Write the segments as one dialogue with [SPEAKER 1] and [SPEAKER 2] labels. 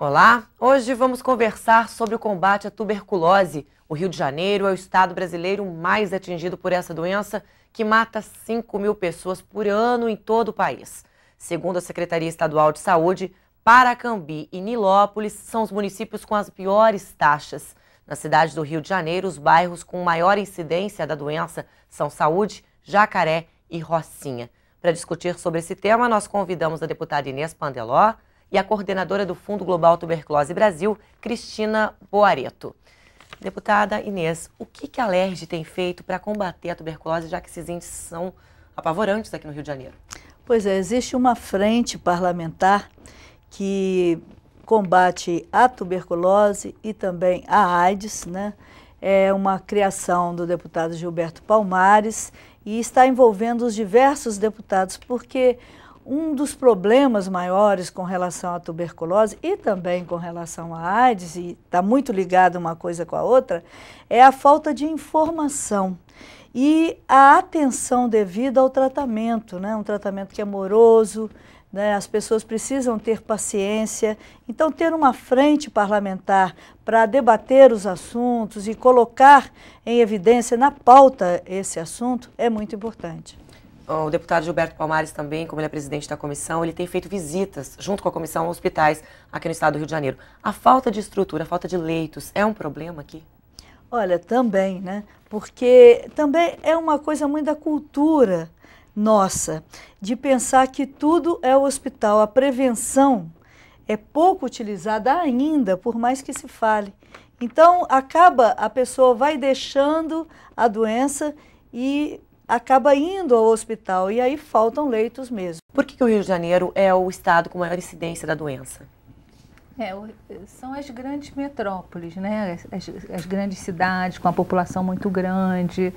[SPEAKER 1] Olá, hoje vamos conversar sobre o combate à tuberculose. O Rio de Janeiro é o estado brasileiro mais atingido por essa doença, que mata 5.000 pessoas por ano em todo o país. Segundo a Secretaria Estadual de Saúde, Paracambi e Nilópolis são os municípios com as piores taxas. Na cidade do Rio de Janeiro, os bairros com maior incidência da doença são Saúde, Jacaré e Rocinha. Para discutir sobre esse tema, nós convidamos a deputada Inês Pandeló e a coordenadora do Fundo Global Tuberculose Brasil, Cristina Boareto. Deputada Inês, o que a Alerj tem feito para combater a tuberculose, já que esses índices são apavorantes aqui no Rio de Janeiro?
[SPEAKER 2] Pois é, existe uma frente parlamentar que combate a tuberculose e também a AIDS, né? É uma criação do deputado Gilberto Palmares e está envolvendo os diversos deputados, porque um dos problemas maiores com relação à tuberculose e também com relação à AIDS, e está muito ligado uma coisa com a outra, é a falta de informação e a atenção devida ao tratamento, né? Um tratamento que é moroso, né? As pessoas precisam ter paciência. Então, ter uma frente parlamentar para debater os assuntos e colocar em evidência na pauta esse assunto é muito importante.
[SPEAKER 1] O deputado Gilberto Palmares também, como ele é presidente da comissão, ele tem feito visitas junto com a comissão a hospitais aqui no estado do Rio de Janeiro. A falta de estrutura, a falta de leitos é um problema aqui?
[SPEAKER 2] Olha, também, né? Porque também é uma coisa muito da cultura nossa, de pensar que tudo é o hospital. A prevenção é pouco utilizada ainda, por mais que se fale. Então, a pessoa vai deixando a doença e acaba indo ao hospital, e aí faltam leitos mesmo.
[SPEAKER 1] Por que o Rio de Janeiro é o estado com maior incidência da doença?
[SPEAKER 3] São as grandes metrópoles, né? As grandes cidades com a população muito grande,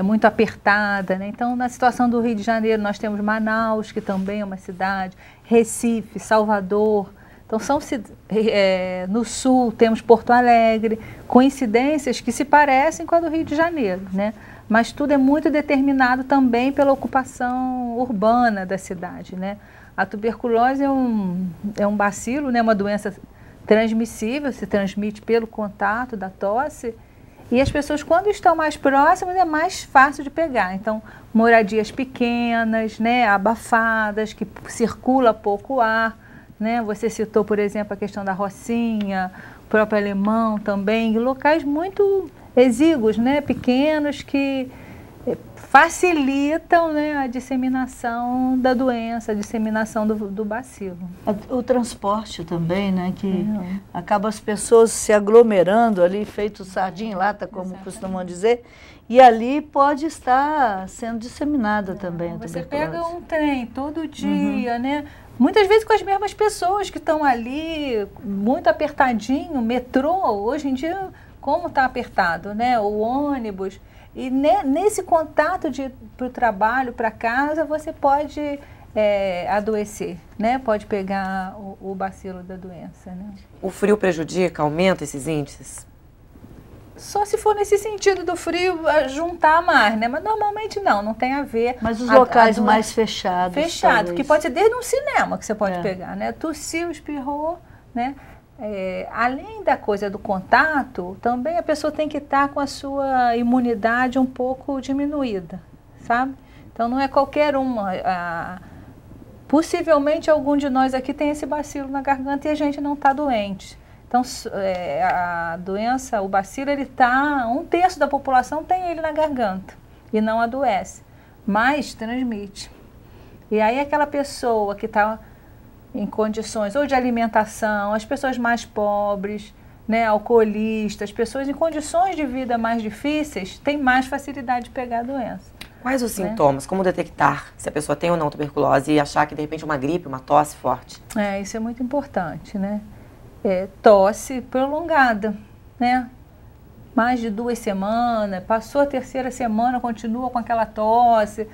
[SPEAKER 3] muito apertada, né? Então, na situação do Rio de Janeiro, nós temos Manaus, que também é uma cidade, Recife, Salvador. Então, no sul temos Porto Alegre, com incidências que se parecem com a do Rio de Janeiro, né? Mas tudo é muito determinado também pela ocupação urbana da cidade, né? A tuberculose é um bacilo, né? Uma doença transmissível, se transmite pelo contato da tosse, e as pessoas, quando estão mais próximas, é mais fácil de pegar. Então, moradias pequenas, né? Abafadas, que circula pouco ar, né? Você citou, por exemplo, a questão da Rocinha, o próprio Alemão também, locais muito exíguos, né, pequenos, que facilitam, né, a disseminação da doença, a disseminação do bacilo.
[SPEAKER 2] O transporte também, né, que acaba as pessoas se aglomerando ali, feito sardinha em lata, como costumam dizer, e ali pode estar sendo disseminada também a tuberculose.
[SPEAKER 3] Você pega um trem todo dia, né, muitas vezes com as mesmas pessoas que estão ali, muito apertadinho, metrô, hoje em dia, como está apertado, né? O ônibus. E nesse contato para o trabalho, para casa, você pode adoecer, né? Pode pegar o bacilo da doença, né?
[SPEAKER 1] O frio prejudica, aumenta esses índices?
[SPEAKER 3] Só se for nesse sentido do frio juntar mais, né? Mas normalmente não tem a ver.
[SPEAKER 2] Mas os locais mais fechados.
[SPEAKER 3] Fechado, que pode ser desde um cinema que você pode pegar, né? Tossiu, espirrou, né? Além da coisa do contato, também a pessoa tem que estar com a sua imunidade um pouco diminuída, sabe? Então não é qualquer uma. Possivelmente algum de nós aqui tem esse bacilo na garganta e a gente não está doente. Então a doença, o bacilo, ele está, 1/3 da população tem ele na garganta e não adoece, mas transmite. E aí aquela pessoa que está em condições ou de alimentação, as pessoas mais pobres, né, alcoolistas, pessoas em condições de vida mais difíceis, têm mais facilidade de pegar a doença.
[SPEAKER 1] Quais os sintomas? Como detectar se a pessoa tem ou não tuberculose e achar que de repente uma gripe, uma tosse forte?
[SPEAKER 3] Isso é muito importante, né? Tosse prolongada, né? Mais de 2 semanas, passou a 3ª semana, continua com aquela tosse,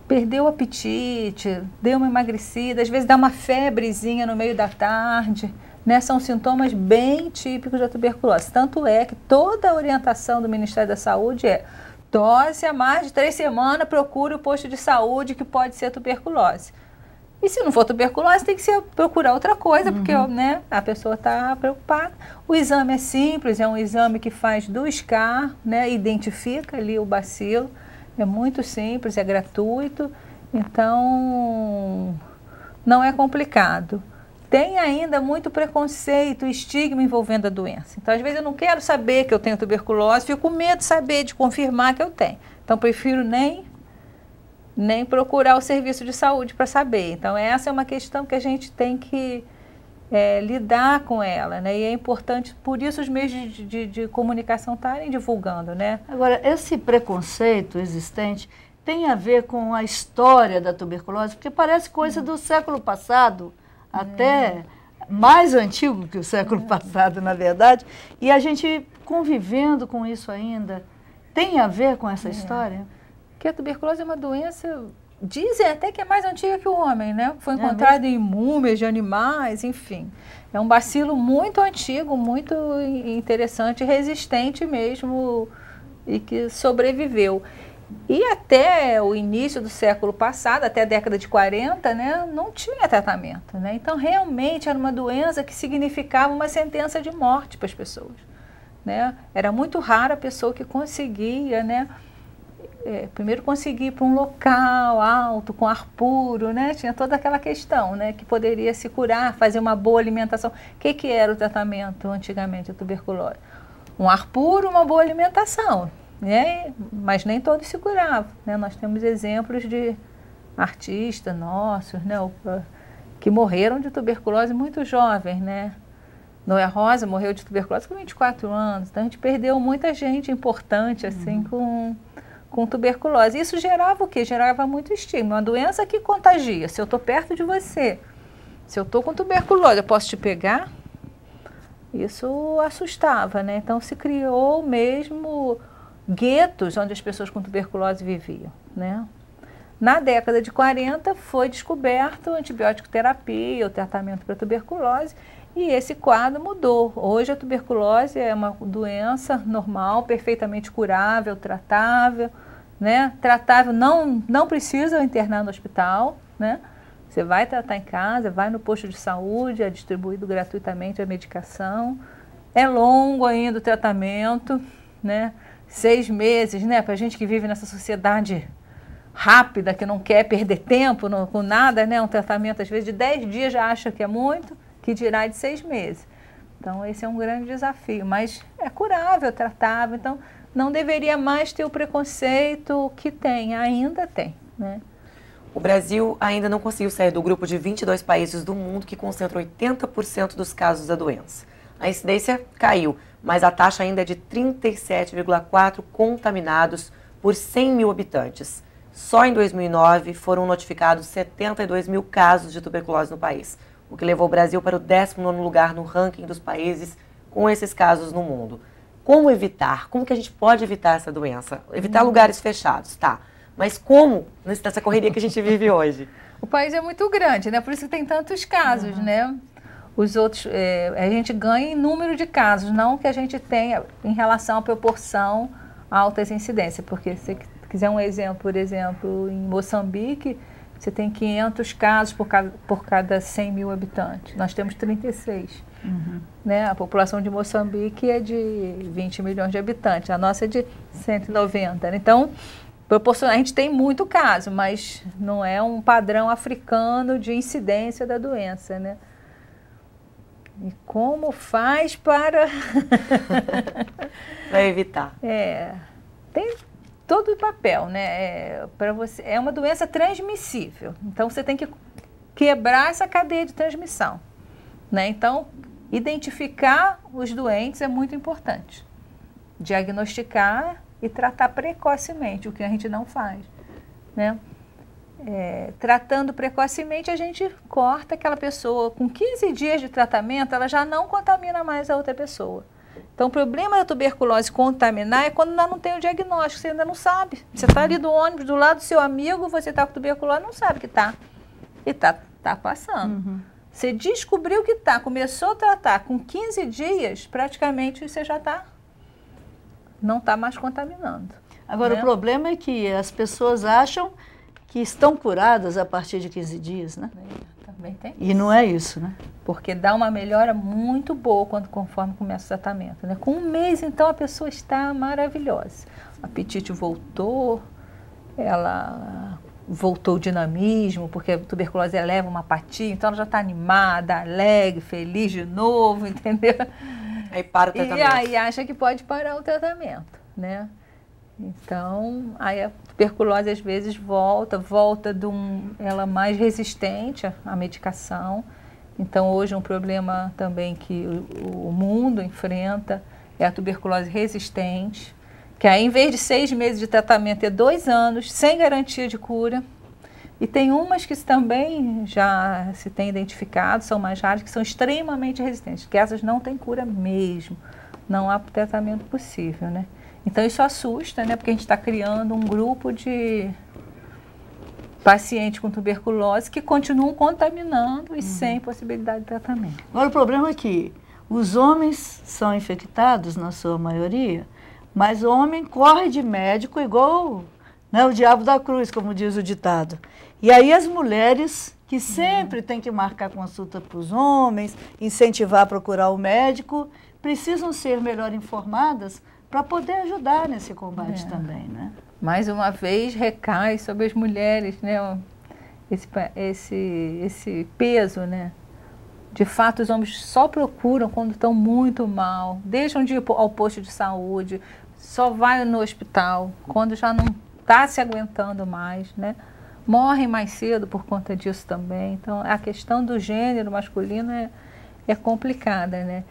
[SPEAKER 3] perdeu o apetite, deu uma emagrecida, às vezes dá uma febrezinha no meio da tarde, né? São sintomas bem típicos da tuberculose. Tanto é que toda a orientação do Ministério da Saúde é: tosse há mais de 3 semanas, procure o posto de saúde que pode ser tuberculose. E se não for tuberculose, tem que procurar outra coisa, porque né, a pessoa está preocupada. O exame é simples, é um exame que faz do SCAR, né, identifica ali o bacilo. É muito simples, é gratuito, então não é complicado. Tem ainda muito preconceito, estigma envolvendo a doença. Então, às vezes, eu não quero saber que eu tenho tuberculose, fico com medo de saber, de confirmar que eu tenho. Então, prefiro nem procurar o serviço de saúde para saber. Então, essa é uma questão que a gente tem que lidar com ela, né? E é importante, por isso, os meios de comunicação estarem divulgando, né?
[SPEAKER 2] Agora, esse preconceito existente tem a ver com a história da tuberculose, porque parece coisa do século passado, até mais antigo que o século passado, na verdade, e a gente convivendo com isso ainda, tem a ver com essa história?
[SPEAKER 3] Porque a tuberculose é uma doença, dizem até que é mais antiga que o homem, né? Foi encontrada em múmias de animais, enfim. É um bacilo muito antigo, muito interessante, resistente mesmo, e que sobreviveu. E até o início do século passado, até a década de 40, né, não tinha tratamento, né? Então, realmente, era uma doença que significava uma sentença de morte para as pessoas, né? Era muito rara a pessoa que conseguia, né, primeiro conseguir ir para um local alto, com ar puro, né? Tinha toda aquela questão, né, que poderia se curar, fazer uma boa alimentação. O que era o tratamento antigamente, a tuberculose? Um ar puro, uma boa alimentação. Né? Mas nem todos se curavam, né? Nós temos exemplos de artistas nossos, né, que morreram de tuberculose muito jovens, né? Noé Rosa morreu de tuberculose com 24 anos, então a gente perdeu muita gente importante assim com tuberculose. Isso gerava o quê? Gerava muito estigma, uma doença que contagia. Se eu estou perto de você, se eu estou com tuberculose, eu posso te pegar? Isso assustava, né? Então se criou mesmo guetos onde as pessoas com tuberculose viviam, né? Na década de 40 foi descoberto a antibiótico terapia, o tratamento para tuberculose, e esse quadro mudou. Hoje a tuberculose é uma doença normal, perfeitamente curável, tratável, né? Tratável, não precisa internar no hospital, né? Você vai tratar em casa, vai no posto de saúde, é distribuído gratuitamente a medicação. É longo ainda o tratamento, né? 6 meses, né? Para a gente que vive nessa sociedade rápida, que não quer perder tempo com nada, né? Um tratamento, às vezes, de 10 dias já acha que é muito, que dirá de 6 meses. Então, esse é um grande desafio, mas é curável, é tratável. Então, não deveria mais ter o preconceito que tem, ainda tem, né?
[SPEAKER 1] O Brasil ainda não conseguiu sair do grupo de 22 países do mundo que concentram 80% dos casos da doença. A incidência caiu, mas a taxa ainda é de 37,4 contaminados por 100 mil habitantes. Só em 2009 foram notificados 72 mil casos de tuberculose no país, o que levou o Brasil para o 19º lugar no ranking dos países com esses casos no mundo. Como evitar? Como que a gente pode evitar essa doença? Evitar lugares fechados, tá? Mas como nessa correria que a gente vive hoje?
[SPEAKER 3] O país é muito grande, né? Por isso que tem tantos casos, né? Os outros, a gente ganha em número de casos, não que a gente tenha em relação à proporção altas incidências. Porque se você quiser um exemplo, por exemplo, em Moçambique, você tem 500 casos por cada 100 mil habitantes. Nós temos 36. Né? A população de Moçambique é de 20 milhões de habitantes, a nossa é de 190. Então, a gente tem muito caso, mas não é um padrão africano de incidência da doença, né? E como faz para
[SPEAKER 1] evitar?
[SPEAKER 3] Tem todo o papel, né? Para você, é uma doença transmissível, então você tem que quebrar essa cadeia de transmissão, né? Então, identificar os doentes é muito importante. Diagnosticar e tratar precocemente, o que a gente não faz, né? Tratando precocemente, a gente corta aquela pessoa. Com 15 dias de tratamento, ela já não contamina mais a outra pessoa. Então, o problema da tuberculose contaminar é quando ainda não tem o diagnóstico, você ainda não sabe. Você está ali do ônibus, do lado do seu amigo, você está com tuberculose, não sabe que está. E está passando. Você descobriu que está, começou a tratar com 15 dias, praticamente você já não está mais contaminando.
[SPEAKER 2] Agora,
[SPEAKER 3] né?
[SPEAKER 2] O problema é que as pessoas acham que estão curadas a partir de 15 dias, né?
[SPEAKER 3] Também tem.
[SPEAKER 2] E não é isso, né?
[SPEAKER 3] Porque dá uma melhora muito boa conforme começa o tratamento, né? Com 1 mês, então, a pessoa está maravilhosa. O apetite voltou, ela voltou o dinamismo, porque a tuberculose eleva uma apatia, então ela já está animada, alegre, feliz de novo, entendeu?
[SPEAKER 1] Aí para o tratamento.
[SPEAKER 3] E aí acha que pode parar o tratamento, né? Então, aí a tuberculose às vezes volta ela mais resistente à medicação. Então, hoje um problema também que o mundo enfrenta é a tuberculose resistente, que aí em vez de 6 meses de tratamento é 2 anos, sem garantia de cura. E tem umas que também já se tem identificado, são mais raras, que são extremamente resistentes, que essas não têm cura mesmo, não há tratamento possível, né? Então isso assusta, né? Porque a gente está criando um grupo de pacientes com tuberculose que continuam contaminando e sem possibilidade de tratamento.
[SPEAKER 2] Agora o problema é que os homens são infectados, na sua maioria, mas o homem corre de médico igual, né, o diabo da cruz, como diz o ditado. E aí as mulheres, que sempre têm que marcar consulta para os homens, incentivar a procurar o médico, precisam ser melhor informadas para poder ajudar nesse combate também, né?
[SPEAKER 3] Mais uma vez recai sobre as mulheres, né, esse peso, né? De fato, os homens só procuram quando estão muito mal, deixam de ir ao posto de saúde, só vai no hospital quando já não está se aguentando mais, né? Morrem mais cedo por conta disso também. Então, a questão do gênero masculino é complicada, né?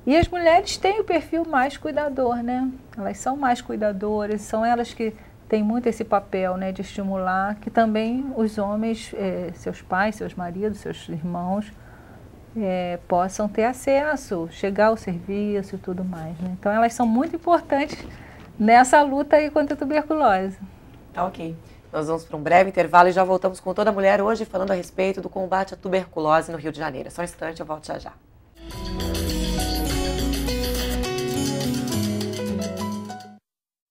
[SPEAKER 3] E as mulheres têm o perfil mais cuidador, né? Elas são mais cuidadoras, são elas que têm muito esse papel, né, de estimular que também os homens, seus pais, seus maridos, seus irmãos, possam ter acesso, chegar ao serviço e tudo mais, né? Então elas são muito importantes nessa luta aí contra a tuberculose.
[SPEAKER 1] Tá, ok. Nós vamos para um breve intervalo e já voltamos com Toda Mulher hoje falando a respeito do combate à tuberculose no Rio de Janeiro. Só um instante, eu volto já já.